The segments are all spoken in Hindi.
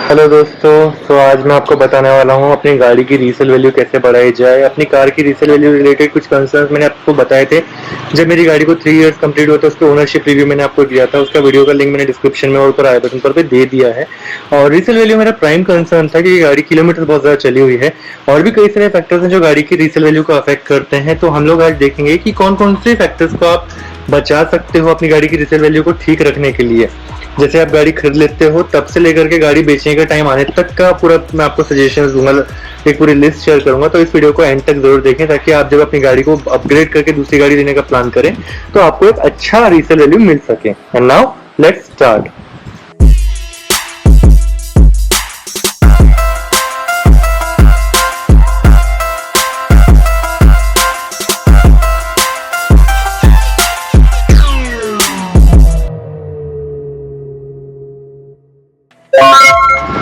हेलो दोस्तों। आज मैं आपको बताने वाला हूँ अपनी गाड़ी की रीसेल वैल्यू कैसे बढ़ाई जाए। अपनी कार की रीसेल वैल्यू रिलेटेड कुछ कंसर्न्स मैंने आपको बताए थे जब मेरी गाड़ी को 3 इयर्स कंप्लीट हुआ था। उसके ओनरशिप रिव्यू मैंने आपको दिया था, उसका वीडियो का लिंक मैंने डिस्क्रिप्शन में और ऊपर आई बटन पर भी दे दिया है। और रीसेल वैल्यू मेरा प्राइम कंसर्न था कि ये गाड़ी किलोमीटर बहुत ज़्यादा चली हुई है और भी कई सारे फैक्टर्स हैं जो गाड़ी की रीसेल वैल्यू को अफेक्ट करते हैं। तो हम लोग आज देखेंगे कि कौन कौन से फैक्टर्स को आप बचा सकते हो अपनी गाड़ी की रीसेल वैल्यू को ठीक रखने के लिए। जैसे आप गाड़ी खरीद लेते हो तब से लेकर के गाड़ी बेचने का टाइम आने तक का पूरा मैं आपको सजेशंस दूंगा, एक पूरी लिस्ट शेयर करूंगा। तो इस वीडियो को एंड तक जरूर देखें ताकि आप जब अपनी गाड़ी को अपग्रेड करके दूसरी गाड़ी लेने का प्लान करें तो आपको एक अच्छा रीसेल वैल्यू मिल सके। And now let's start.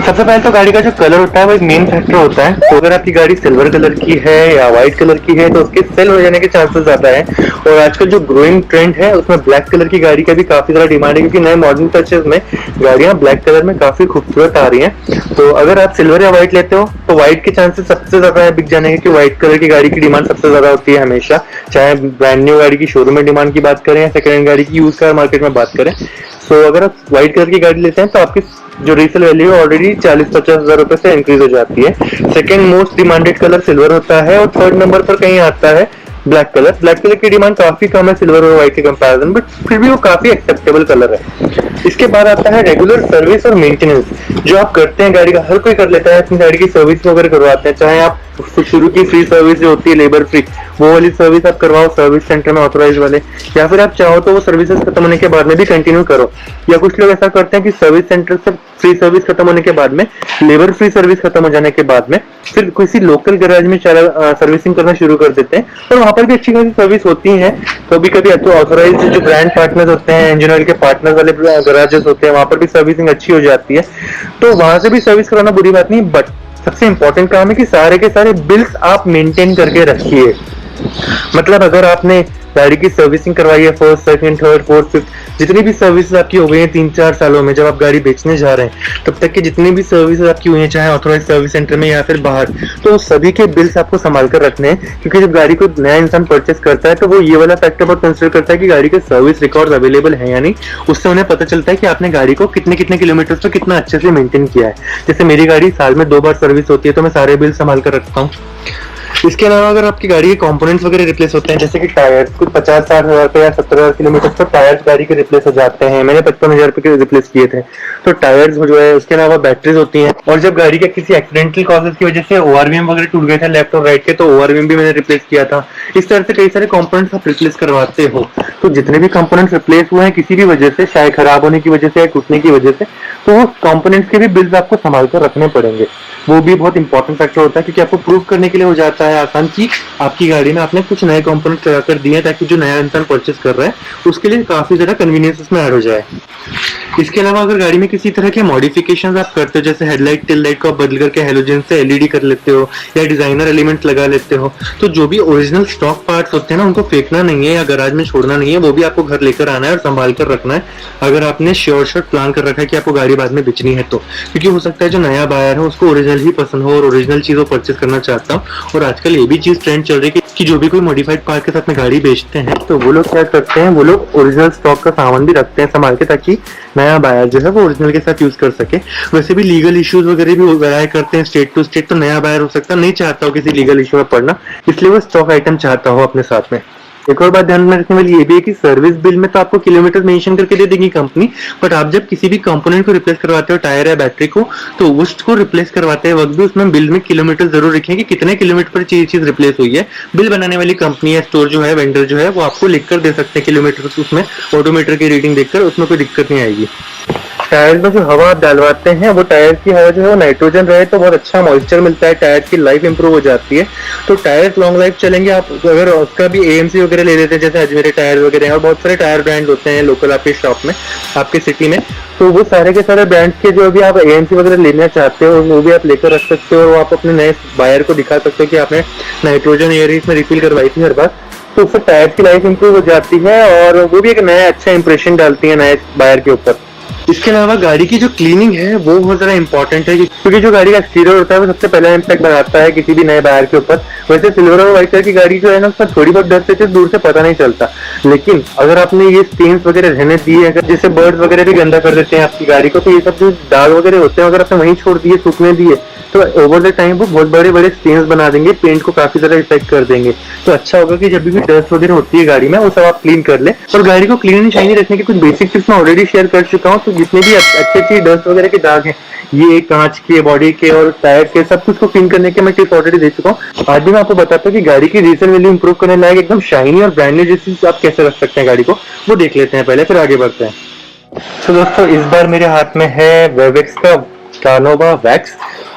सबसे पहले तो गाड़ी का जो कलर होता है वो एक मेन फैक्टर होता है। तो अगर आपकी गाड़ी सिल्वर कलर की है या व्हाइट कलर की है तो उसके सेल हो जाने के चांसेस ज्यादा है। और आजकल जो ग्रोइंग ट्रेंड है उसमें ब्लैक कलर की गाड़ी का भी काफी ज्यादा डिमांड है, क्योंकि नए मॉडर्न टचेस में गाड़ियां ब्लैक कलर में काफी खूबसूरत आ रही हैं। तो अगर आप सिल्वर या व्हाइट लेते हो तो व्हाइट के चांसेस सबसे ज्यादा बिक जाने के, क्योंकि व्हाइट कलर की गाड़ी की डिमांड सबसे ज्यादा होती है हमेशा, चाहे ब्रांड न्यू गाड़ी की शोरूम में डिमांड की बात करें या सेकंड हैंड गाड़ी की यूज कार मार्केट में बात करें। सो अगर आप व्हाइट कलर की गाड़ी लेते हैं तो आपकी जो रीसेल वैल्यू है ऑलरेडी 40-50 हजार रुपए से इंक्रीज हो जाती है। Second most demanded colour silver होता है और थर्ड नंबर पर कहीं आता है ब्लैक कलर। ब्लैक कलर की डिमांड काफी कम है सिल्वर और व्हाइट के कंपैरिजन, बट फिर भी वो काफी एक्सेप्टेबल कलर है। इसके बाद आता है रेगुलर सर्विस और मेंटेनेंस, जो आप करते हैं गाड़ी का, हर कोई कर लेता है, अपनी गाड़ी की सर्विस वगैरह करवाते हैं। चाहे आप शुरू की फ्री सर्विस जो होती है लेबर फ्री, वो वाली सर्विस आप करवाओ सर्विस सेंटर में ऑथोराइज वाले, या फिर आप चाहो तो वो सर्विसेज खत्म होने के बाद में भी कंटिन्यू करो। या कुछ लोग ऐसा करते हैं कि सर्विस सेंटर से फ्री सर्विस खत्म होने के बाद में, लेबर फ्री सर्विस खत्म हो जाने के बाद में फिर किसी लोकल गैराज में सर्विसिंग करना शुरू कर देते हैं और वहां पर भी अच्छी खासी सर्विस होती है। कभी कभी तो ऑथोराइज जो ब्रांड पार्टनर्स होते हैं, इंजन ऑयल के पार्टनर्स वाले गैराजेस होते हैं, वहां पर भी सर्विसिंग अच्छी हो जाती है। तो वहां से भी सर्विस कराना बुरी बात नहीं, बट सबसे इंपॉर्टेंट काम है कि सारे के सारे बिल्स आप मेंटेन करके रखिए। मतलब अगर आपने गाड़ी की सर्विसिंग करवाई है first, second, third, fourth, fifth, जितनी भी सर्विसेज आपकी हो गई है 3-4 सालों में, जब आप गाड़ी बेचने जा रहे हैं तब तक की जितनी भी सर्विसेज आपकी हुई है, चाहे ऑथोराइज सर्विस सेंटर में या फिर बाहर, तो सभी के बिल्स आपको संभाल कर रखने हैं। क्योंकि जब गाड़ी को नया इंसान परचेस करता है तो वो ये वाला फैक्टर बहुत कंसिडर करता है कि गाड़ी के सर्विस रिकॉर्ड अवेलेबल है या नहीं। उससे उन्हें पता चलता है कि आपने गाड़ी को कितने कितने किलोमीटर तो कितना अच्छे से मेंटेन किया है। जैसे मेरी गाड़ी साल में 2 बार सर्विस होती है तो मैं सारे बिल संभाल कर रखता हूँ। इसके अलावा अगर आपकी गाड़ी के कंपोनेंट्स वगैरह रिप्लेस होते हैं, जैसे कि टायर, कुछ 50-60 हजार पे या 70,000 किलोमीटर पर टायर्स गाड़ी के रिप्लेस हो जाते हैं। मैंने 55,000 रुपए के रिप्लेस किए थे। तो टायर्स जो है, उसके अलावा बैटरीज होती हैं। और जब गाड़ी के किसी एक्सीडेंटल कॉजेस की वजह से ओआरवीएम वगैरह टूट गए थे लेफ्ट और राइट के, तो ओआरवीएम भी मैंने रिप्लेस किया था। इस तरह से कई सारे कंपोनेंट्स आप रिप्लेस करवाते हो। तो जितने भी कंपोनेंट्स रिप्लेस हुए हैं किसी भी वजह से, शायद खराब होने की वजह से या टूटने की वजह से, तो वो कंपोनेंट्स के भी बिल्स आपको संभाल कर रखने पड़ेंगे। वो भी बहुत इंपॉर्टेंट फैक्टर होता है, क्योंकि आपको प्रूव करने के लिए हो जाता है आसान कि आपकी गाड़ी में आपने कुछ नए कंपोनेंट लगा कर दिए, ताकि जो नया इंसान परचेस कर रहा है उसके लिए काफी ज्यादा कन्वीनियंस उसमें ऐड हो जाए। इसके अलावा अगर गाड़ी में किसी तरह के मॉडिफिकेशंस आप करते हो, जैसे हेडलाइट टेल लाइट को आप बदल करके हेलोजन से एलईडी कर लेते हो या डिजाइनर एलिमेंट लगा लेते हो, तो जो भी ओरिजिनल स्टॉक पार्ट्स होते हैं ना, उनको फेंकना नहीं है या गैराज में छोड़ना नहीं है, वो भी आपको घर लेकर आना है और संभाल कर रखना है। अगर आपने श्योर शॉट प्लान कर रखा है कि आपको गाड़ी बाद में बेचनी है तो, क्योंकि हो सकता है जो नया बायर है उसको ओरिजिनल ही पसंद हो और ओरिजिनल चीज वो परचेस करना चाहता हूँ। और आजकल ये भी चीज ट्रेंड चल रही है कि जो भी कोई मॉडिफाइड पार्ट के साथ में गाड़ी बेचते हैं तो वो लोग क्या करते हैं, वो लोग ओरिजिनल स्टॉक का सामान भी रखते हैं संभाल के, ताकि नया बायर जो है वो ओरिजिनल के साथ यूज कर सके। वैसे भी लीगल इश्यूज वगैरह भी वेराई करते हैं स्टेट टू स्टेट, तो नया बायर हो सकता है नहीं चाहता हो किसी लीगल इशू में पड़ना, इसलिए वो स्टॉक आइटम चाहता हो अपने साथ में। एक और बात ध्यान में रखने वाली ये भी है कि सर्विस बिल में तो आपको किलोमीटर मेंशन करके दे देगी कंपनी, बट आप जब किसी भी कंपोनेंट को रिप्लेस करवाते हो, टायर या बैटरी को, तो उसको रिप्लेस करवाते वक्त भी उसमें बिल में किलोमीटर जरूर लिखें कि कितने किलोमीटर पर चीज रिप्लेस हुई है। बिल बनाने वाली कंपनी या स्टोर जो है, वेंडर जो है, वो आपको लिख कर दे सकते हैं किलोमीटर, उसमें ऑडोमीटर की रीडिंग देखकर उसमें कोई दिक्कत नहीं आएगी। टायर में जो हवा आप डलवाते हैं, वो टायर की हवा जो है वो नाइट्रोजन रहे तो बहुत अच्छा मॉइस्चर मिलता है, टायर की लाइफ इंप्रूव हो जाती है। तो टायर लॉन्ग लाइफ चलेंगे। आप अगर उसका भी एएमसी वगैरह ले लेते हैं, जैसे अजमेरी टायर वगैरह और बहुत सारे टायर ब्रांड होते हैं लोकल आपके शॉप में, आपके सिटी में, तो वो सारे के सारे ब्रांड्स के जो भी आप एएमसी वगैरह लेना चाहते हो वो भी आप लेकर रख सकते हो। आप अपने नए बायर को दिखा सकते हो कि आपने नाइट्रोजन एयर इसमें रिफिल करवाई थी हर बार, तो उससे टायर की लाइफ इंप्रूव हो जाती है और वो भी एक नया अच्छा इंप्रेशन डालती है नए बायर के ऊपर। इसके अलावा गाड़ी की जो क्लीनिंग है वो बहुत ज़्यादा इंपॉर्टेंट है, क्योंकि जो गाड़ी का एक्सटीरियर होता है वो सबसे पहला इम्पैक्ट बनाता है किसी भी नए बायर के ऊपर। वैसे सिल्वर और व्हाइट कलर की गाड़ी जो है ना, उसका थोड़ी बहुत डस्ट है दूर से पता नहीं चलता, लेकिन अगर आपने ये स्टेन्स वगैरह रहने दिए, अगर जैसे बर्ड्स वगैरह भी गंदा कर देते हैं आपकी गाड़ी को, तो ये सब जो दाग वगैरह होते हैं अगर आपने वहीं छोड़ दिए, सूखने दिए, तो ओवर द टाइम वो बहुत बड़े बड़े स्टेन्स बना देंगे, पेंट को काफी ज्यादा इफेक्ट कर देंगे। तो अच्छा होगा कि जब भी डस्ट वगैरह होती है गाड़ी में वो सब आप क्लीन कर ले। और गाड़ी को क्लीन एंड शाइनी रखने के कुछ बेसिक टिप्स मैं ऑलरेडी शेयर कर चुका हूँ, तो जितने भी अच्छी अच्छी डस्ट वगैरह के दाग हैं, ये कांच के, बॉडी के और टायर के, सब कुछ को क्लीन करने के मैं टिप्स ऑलरेडी दे चुका हूँ। आज भी मैं आपको बताता हूँ कि गाड़ी की रीसेल वैल्यू इंप्रूव करने लायक एकदम शाइनी और ब्रांड न्यू जैसी आप कैसे रख सकते हैं गाड़ी को, वो देख लेते हैं पहले, फिर आगे बढ़ते हैं। तो दोस्तों इस बार मेरे हाथ में है वेवेक्स का कार्नोवा वैक्स,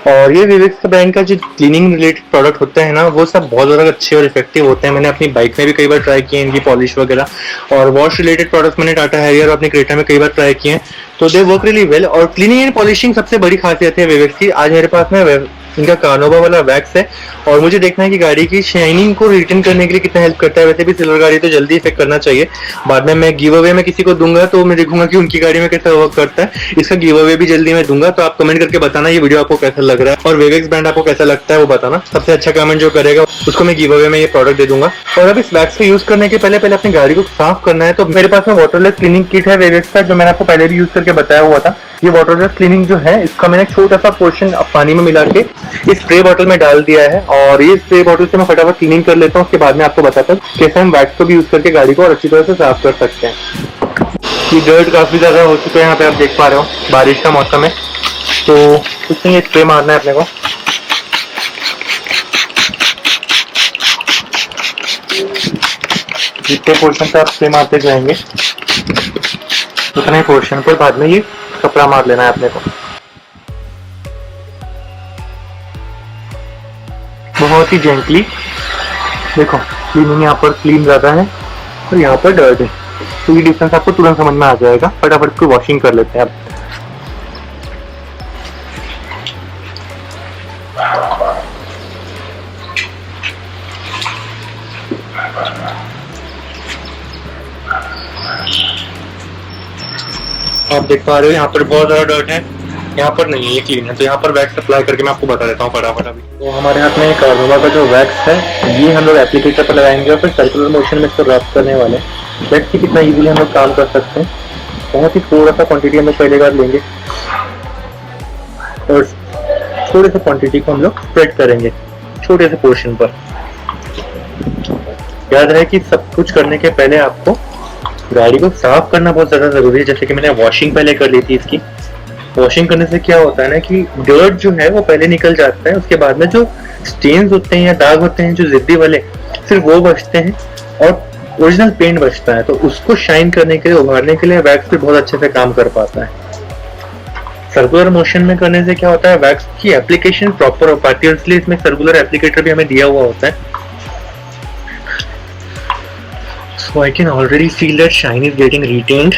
और ये विवेक्स ब्रांड का जो क्लीनिंग रिलेटेड प्रोडक्ट होते हैं ना, वो सब बहुत ज़्यादा अच्छे और इफेक्टिव होते हैं। मैंने अपनी बाइक में भी कई बार ट्राई किए इनकी पॉलिश वगैरह, और वॉश रिलेटेड प्रोडक्ट्स मैंने टाटा हैरियर और अपनी क्रेटा में कई बार ट्राई किए हैं, तो दे वर्क रियली वेल। और क्लीनिंग एंड पॉलिशिंग सबसे बड़ी खासियत है विवेक्स की। आज मेरे पास में इनका कार्नोवा वाला वैक्स है, और मुझे देखना है कि गाड़ी की शाइनिंग को रिटर्न करने के लिए कितना हेल्प करता है। वैसे भी सिल्वर गाड़ी तो जल्दी इफेक्ट करना चाहिए, बाद में मैं गिव अवे में किसी को दूंगा तो मैं देखूंगा कि उनकी गाड़ी में कैसा वर्क करता है। इसका गिव अवे भी जल्दी मैं दूंगा, तो आप कमेंट करके बताना ये वीडियो आपको कैसा लग रहा है, और वेवेक्स ब्रांड आपको कैसा लगता है वो बताना। सबसे अच्छा कमेंट जो करेगा उसको मैं गिव अवे में ये प्रोडक्ट दे दूंगा। और अब इस वैक्स को यूज करने के पहले अपनी गाड़ी को साफ करना है, तो मेरे पास में वाटरलेस क्लीनिंग किट है वेवेक्स का, जो मैंने आपको पहले भी यूज करके बताया हुआ था। ये वाटरलेस क्लीनिंग जो है, इसका मैंने छोटा सा पोर्शन पानी में मिला के इस स्प्रे बॉटल में डाल दिया है, और ये स्प्रे बॉटल से मैं फटाफट क्लीनिंग कर लेता हूँ। उसके बाद में आपको बताता हूँ कैसे हम वैक्स को भी यूज करके गाड़ी को और अच्छी तरह से साफ कर सकते हैं। ये डर्ट काफी ज्यादा हो चुका है, यहाँ पे आप देख पा रहे हो, बारिश का मौसम है, तो कुछ नहीं, स्प्रे मारना है अपने को। जितने पोर्शन पे आप स्प्रे मारते जाएंगे उतने पोर्शन पर बाद में ये कपड़ा मार लेना है अपने को, बहुत ही जेंटली। देखो क्लीनिंग यहाँ पर क्लीन ज्यादा है और यहाँ पर डर्ट है, तो ये डिफरेंस आपको तुरंत समझ में आ जाएगा। फटाफट इसको वॉशिंग कर लेते हैं अब। आप देख पा रहे हो यहाँ पर बहुत ज्यादा डर्ट है, यहाँ पर नहीं है, ये क्लीन है। तो यहाँ पर वैक्स अप्लाई करके मैं आपको बता देता हूँ फटाफट अभी। तो हमारे हाथ में कार्नोवा का जो वैक्स है, ये हम लोग एप्लीकेटर पर लगाएंगे और फिर सर्कुलर मोशन में इसको रब करने वाले हैं। लेट्स सी कितना इजीली हम लोग काम कर सकते हैं। बहुत ही थोड़ा सा क्वांटिटी हम लोग पहले बार लेंगे और थोड़े से क्वांटिटी को हम लोग स्प्रेड करेंगे छोटे से पोर्शन पर। याद रहे कि सब कुछ करने के पहले आपको गाड़ी को साफ करना बहुत ज्यादा जरूरी है। जैसे कि मैंने वॉशिंग पहले कर ली थी इसकी। वॉशिंग करने से क्या होता है ना कि डर्ट जो है वो पहले निकल जाता है, उसके बाद में जो स्टेन्स होते हैं या दाग होते हैं जो जिद्दी वाले, सिर्फ वो बचते हैं और ओरिजिनल पेंट बचता है। तो उसको शाइन करने के लिए, उभारने के लिए वैक्स भी बहुत अच्छे से काम कर पाता है। सर्कुलर मोशन में करने से क्या होता है, वैक्स की एप्लीकेशन प्रॉपर हो पाती है, इसलिए इसमें सर्कुलर एप्लीकेटर भी हमें दिया हुआ होता है। So I can already feel that shine is getting retained.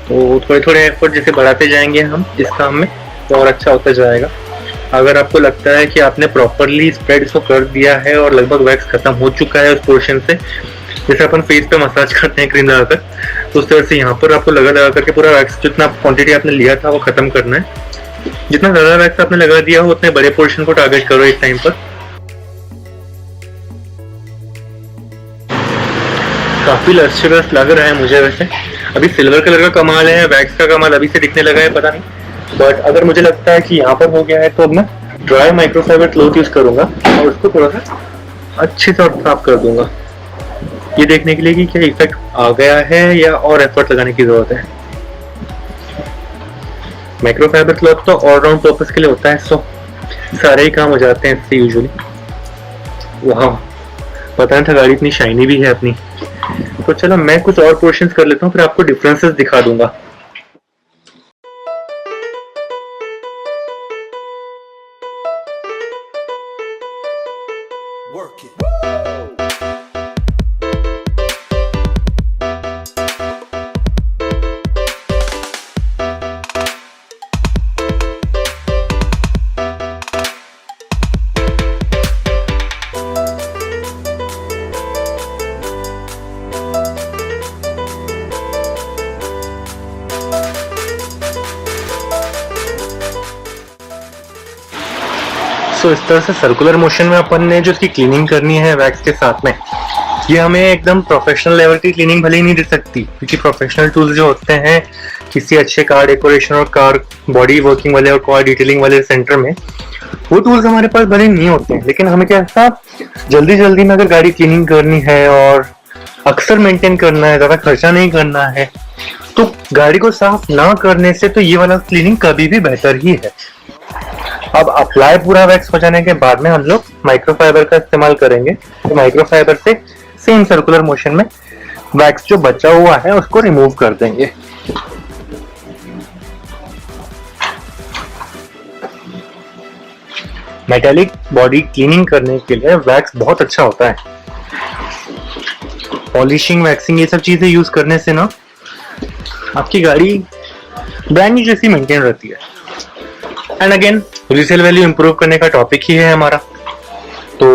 तो थोड़े थोड़े एफर्ट जैसे बढ़ाते जाएंगे हम इस काम में, तो और अच्छा होता जाएगा। अगर आपको लगता है कि आपने प्रॉपरली स्प्रेड इसको कर दिया है और लगभग वैक्स खत्म हो चुका है उस पोर्शन से, जैसे अपन फेस पे मसाज करते हैं क्रीम लगाकर, तो उस तरह से यहाँ पर आपको लगा करके पूरा वैक्स जितना क्वांटिटी आपने लिया था वो खत्म करना है। जितना ज्यादा वैक्स आपने लगा दिया हो उतने बड़े पोर्शन को टारगेट करो इस टाइम पर। काफी लस्ट्रस लग रहा है मुझे। वैसे अभी सिल्वर कलर का कमाल है, वैक्स का कमाल अभी से दिखने लगा है, पता नहीं, बट अगर मुझे लगता है कि यहाँ पर हो गया है तो अब मैं ड्राई माइक्रोफाइबर क्लॉथ यूज करूंगा और उसको थोड़ा सा अच्छे से साफ कर दूंगा, ये देखने के लिए कि क्या इफेक्ट आ गया है या और एफर्ट लगाने की जरूरत है। माइक्रोफाइबर क्लॉथ तो ऑलराउंड पर्पस के लिए होता है, सो सारे ही काम हो जाते हैं इससे यूजुअली। वाह, पता नहीं था गाड़ी इतनी शाइनी भी है अपनी। तो चलो मैं कुछ और पोर्शंस कर लेता हूँ, फिर आपको डिफरेंसेस दिखा दूंगा। सो इस तरह से सर्कुलर मोशन में अपन ने जो इसकी क्लीनिंग करनी है वैक्स के साथ में, ये हमें एकदम प्रोफेशनल लेवल की क्लीनिंग भले ही नहीं दे सकती, क्योंकि प्रोफेशनल टूल्स जो होते हैं किसी अच्छे कार डेकोरेशन और कार बॉडी वर्किंग वाले और कार डिटेलिंग वाले सेंटर में, वो टूल्स हमारे पास भले नहीं होते हैं। लेकिन हमें क्या था, जल्दी जल्दी में अगर गाड़ी क्लीनिंग करनी है और अक्सर मेंटेन करना है, ज्यादा खर्चा नहीं करना है, तो गाड़ी को साफ ना करने से तो ये वाला क्लीनिंग कभी भी बेहतर ही है। अब अप्लाई पूरा वैक्स हो जाने के बाद में हम लोग माइक्रोफाइबर का इस्तेमाल करेंगे। तो माइक्रोफाइबर से सेम सर्कुलर मोशन में वैक्स जो बचा हुआ है उसको रिमूव कर देंगे। मेटालिक बॉडी क्लीनिंग करने के लिए वैक्स बहुत अच्छा होता है। पॉलिशिंग, वैक्सिंग, ये सब चीजें यूज करने से ना आपकी गाड़ी ब्रांड न्यू जैसी मेंटेन रहती है। And again resale value improve करने का टॉपिक ही है हमारा। तो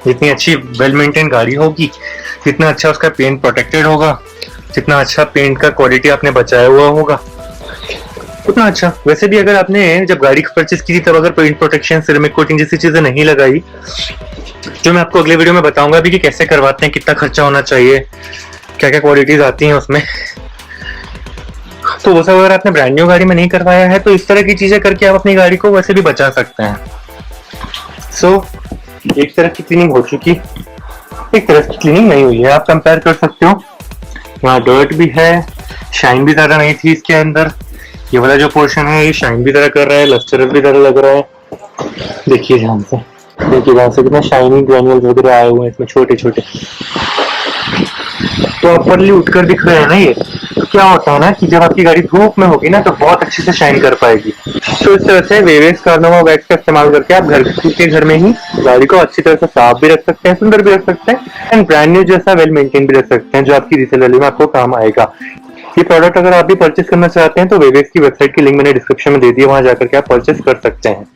जितनी अच्छी वेल मेंटेन गाड़ी होगी, जितना अच्छा उसका पेंट प्रोटेक्टेड होगा, जितना अच्छा पेंट का क्वालिटी आपने बचाया हुआ होगा, उतना अच्छा। वैसे भी अगर आपने जब गाड़ी परचेस की थी तब अगर पेंट प्रोटेक्शन, सिरेमिक कोटिंग जैसी चीजें नहीं लगाई, जो मैं आपको अगले वीडियो में बताऊंगा भी कि कैसे करवाते हैं, कितना खर्चा होना चाहिए, क्या क्या क्वालिटीज आती हैं उसमें, तो वो सब अगर आपने ब्रांड न्यू गाड़ी में नहीं करवाया है तो इस तरह की चीजें करके आप अपनी गाड़ी को वैसे भी बचा सकते हैं। सो एक तरह की क्लीनिंग हो चुकी, एक तरह की क्लीनिंग नहीं हुई है। आप कंपेयर कर सकते हो, यहाँ डर्ट भी है, शाइन भी ज्यादा नहीं थी इसके अंदर। ये वाला जो पोर्शन है ये शाइन भी तरह कर रहा है, लस्टरस भी तरह लग रहा है। देखिए ध्यान से, देखिए ध्यान से कितना शाइनिंग ग्रैन्यूल्स वगैरह आए हुए हैं इसमें छोटे छोटे, प्रॉपरली उठकर दिख रहे हैं ना। ये क्या होता है ना कि जब आपकी गाड़ी धूप में होगी ना तो बहुत अच्छे से शाइन कर पाएगी। तो इस तरह से वेवेक्स कार्नोवा वैक्स का इस्तेमाल करके आप घर में ही गाड़ी को अच्छी तरह से साफ भी रख सकते हैं, सुंदर भी रख सकते हैं, एंड ब्रांड न्यू जैसा वेल मेंटेन भी रख सकते हैं, जो आपकी रीसेल वैल्यू में आपको काम आएगा। ये प्रोडक्ट अगर आप भी परचेस करना चाहते हैं तो वेवेक्स की वेबसाइट की लिंक मैंने डिस्क्रिप्शन में दे दी है, वहां जाकर के आप परचेस कर सकते हैं।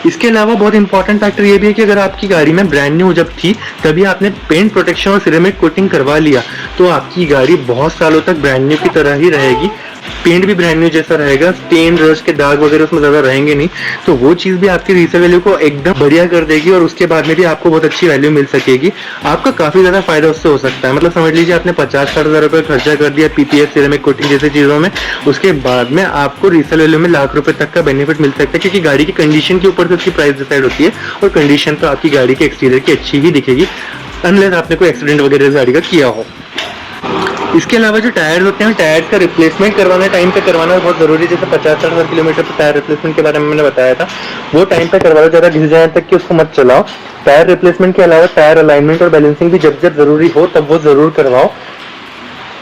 इसके अलावा बहुत इंपॉर्टेंट फैक्टर ये भी है कि अगर आपकी गाड़ी में ब्रांड न्यू जब थी तभी आपने पेंट प्रोटेक्शन और सिरेमिक कोटिंग करवा लिया तो आपकी गाड़ी बहुत सालों तक ब्रांड न्यू की तरह ही रहेगी। पेंट भी ब्रांड न्यू जैसा रहेगा, स्टेन, रस्ट के दाग वगैरह उसमें ज्यादा रहेंगे नहीं, तो वो चीज भी आपकी रीसेल वैल्यू को एकदम बढ़िया कर देगी और उसके बाद में भी आपको बहुत अच्छी वैल्यू मिल सकेगी। आपका काफी ज्यादा फायदा उससे हो सकता है। मतलब समझ लीजिए आपने 50-60 हजार रुपए खर्चा कर दिया पीपीएफ, सिरेमिक कोटिंग जैसी चीजों में, उसके बाद में आपको रीसेल वैल्यू में लाख रुपए तक का बेनिफिट मिल सकता है, क्योंकि गाड़ी की कंडीशन के ऊपर से उसकी प्राइस डिसाइड होती है और कंडीशन तो आपकी गाड़ी के एक्सटीरियर की अच्छी ही दिखेगी, अनलेस आपने कोई एक्सीडेंट वगैरह गाड़ी का किया हो। इसके अलावा जो टायर्स होते हैं, टायर्स का रिप्लेसमेंट करवाना टाइम पे करवाना बहुत जरूरी है। जैसे 50-60 हजार किलोमीटर पर टायर रिप्लेसमेंट के बारे में मैंने बताया था, वो टाइम पे करवा लो, ज्यादा घिस जाने तक कि उसको मत चलाओ। टायर रिप्लेसमेंट के अलावा टायर अलाइनमेंट और बैलेंसिंग भी जब जब जरूरी हो तब वो जरूर करवाओ।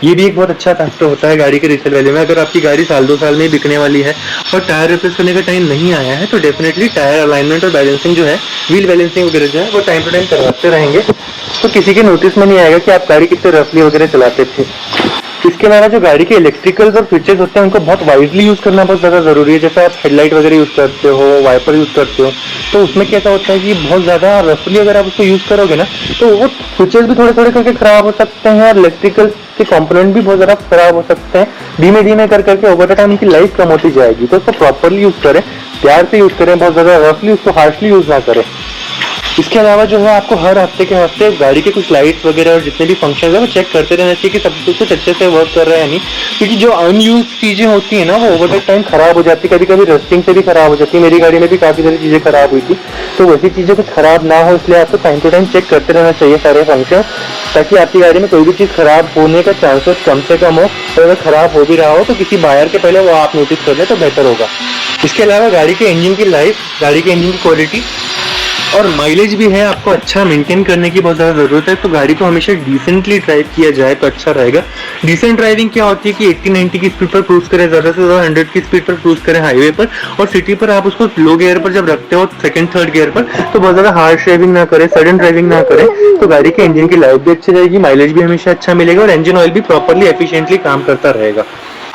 ये भी एक बहुत अच्छा फैक्टर होता है गाड़ी के रीसेल वैल्यू में। अगर आपकी गाड़ी 1-2 साल में ही बिकने वाली है और टायर रिप्लेस करने का टाइम नहीं आया है तो डेफिनेटली टायर अलाइनमेंट और बैलेंसिंग जो है, व्हील बैलेंसिंग वगैरह जो है, वो टाइम टू टाइम करवाते रहेंगे, तो किसी के नोटिस में नहीं आएगा कि आप गाड़ी कितने रफली वगैरह चलाते थे। इसके अलावा जो गाड़ी के इलेक्ट्रिकल्स और स्विचेस होते हैं उनको बहुत वाइजली यूज करना बहुत ज्यादा जरूरी है। जैसे आप हेडलाइट वगैरह यूज करते हो, वाइपर यूज करते हो, तो उसमें क्या होता है कि बहुत ज्यादा रफली अगर आप उसको यूज करोगे ना तो वो स्विचेस भी थोड़े थोड़े करके खराब हो सकते हैं और इलेक्ट्रिकल के कंपोनेंट भी बहुत ज्यादा खराब हो सकते हैं। धीमे धीमे कर करके ओवर द टाइम उनकी लाइफ कम होती जाएगी। तो उसको प्रॉपरली यूज करें, प्यार से यूज करें, बहुत ज्यादा रफली उसको हार्शली यूज ना करें। इसके अलावा जो है आपको हर हफ्ते के हफ्ते गाड़ी के कुछ लाइट्स वगैरह और जितने भी फंक्शन है वो चेक करते रहना चाहिए कि सब कुछ अच्छे से वर्क कर रहा है या नहीं, क्योंकि जो अनयूज चीजें होती है ना वो ओवर द टाइम खराब हो जाती है, कभी कभी रस्टिंग से भी खराब हो जाती है। मेरी गाड़ी में भी काफी सारी चीजें खराब हुई थी, तो वैसी चीजें कुछ खराब ना हो इसलिए आपको टाइम टू टाइम चेक करते रहना चाहिए सारे फंक्शन, ताकि आपकी गाड़ी में कोई भी चीज खराब होने का चांसेस कम से कम हो। और अगर खराब हो भी रहा हो तो किसी बायर के पहले वो आप नोटिस कर ले तो बेहतर होगा। इसके अलावा गाड़ी के इंजन की लाइफ, गाड़ी के इंजन की क्वालिटी और माइलेज भी है, आपको अच्छा मेंटेन करने की बहुत ज़्यादा ज़रूरत है, तो गाड़ी को हमेशा डिसेंटली ड्राइव किया जाए तो अच्छा रहेगा। डिसेंट ड्राइविंग क्या होती है कि 80-90 की स्पीड पर क्रूज करें, ज़्यादा से ज़्यादा 100 की स्पीड पर क्रूज करें हाईवे पर, और सिटी पर आप उसको लो गियर पर जब रखते हो सेकंड थर्ड गियर पर, तो बहुत ज़्यादा हार्श ड्राइविंग ना करें, सडन ड्राइविंग ना करें, तो गाड़ी के इंजन की लाइफ भी अच्छी रहेगी, माइलेज भी हमेशा अच्छा मिलेगा और इंजन ऑयल भी प्रॉपरली एफिशिएंटली काम करता रहेगा।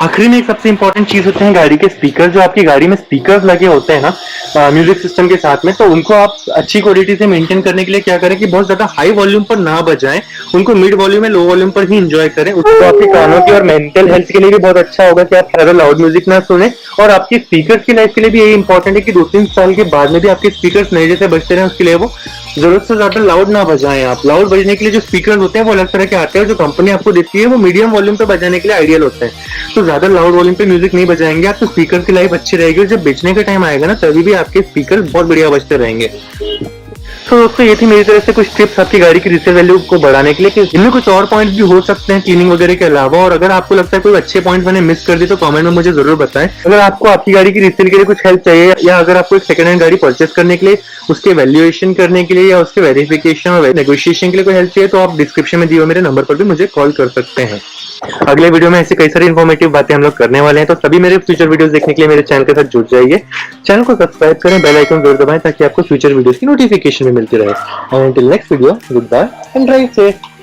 आखिरी में एक सबसे इंपॉर्टेंट चीज होते हैं गाड़ी के स्पीकर। जो आपकी गाड़ी में स्पीकर्स लगे होते हैं ना म्यूजिक सिस्टम के साथ में, तो उनको आप अच्छी क्वालिटी से मेंटेन करने के लिए क्या करें कि बहुत ज्यादा हाई वॉल्यूम पर ना बजाएं, उनको मिड वॉल्यूम में लो वॉल्यूम पर ही एंजॉय करें। उसको आपके कानों की और मेंटल हेल्थ के लिए भी बहुत अच्छा होगा कि आप ज्यादा लाउड म्यूजिक ना सुने। और आपके स्पीकर्स की लाइफ के लिए भी यही इंपॉर्टेंट है कि 2-3 साल के बाद में भी आपके स्पीकर्स नए जैसे बजते रहे, उसके लिए वो जरूरत से ज्यादा लाउड ना बजाएं। आप लाउड बजने के लिए जो स्पीकर होते हैं वो अलग तरह के आते हैं, जो कंपनी आपको देती है वो मीडियम वॉल्यूम पे बजाने के लिए आइडियल होते हैं। तो ज्यादा लाउड वॉल्यूम पे म्यूजिक नहीं बजाएंगे आप, तो स्पीकर की लाइफ अच्छी रहेगी, और जब बेचने का टाइम आएगा ना तभी भी आपके स्पीकर बहुत बढ़िया बजते रहेंगे। तो दोस्तों ये थी मेरी तरफ से कुछ टिप्स आपकी गाड़ी की रीसेल वैल्यू को बढ़ाने के लिए, कि इनमें कुछ और पॉइंट्स भी हो सकते हैं क्लीनिंग वगैरह के अलावा। और अगर आपको लगता है कोई अच्छे पॉइंट मैंने मिस कर दी तो कमेंट में मुझे जरूर बताएं। अगर आपको आपकी गाड़ी की रीसेल के लिए कुछ हेल्प चाहिए, या अगर आपको एक सेकंड हैंड गाड़ी परचेस करने के लिए उसके वैल्यूएशन करने के लिए या उसके वेरिफिकेशन और नेगोशिएशन के लिए कोई हेल्प चाहिए, तो आप डिस्क्रिप्शन में दिए हुए मेरे नंबर पर भी मुझे कॉल कर सकते हैं। अगले वीडियो में ऐसी कई सारी इन्फॉर्मेटिव बातें हम लोग करने वाले हैं, तो सभी मेरे फ्यूचर वीडियोस देखने के लिए मेरे चैनल के साथ जुड़ जाइए। चैनल को सब्सक्राइब करें, बेल आइकन जरूर दबाएं ताकि आपको फ्यूचर वीडियोस की नोटिफिकेशन भी मिलती रहे। And till next video, good bye and drive safe.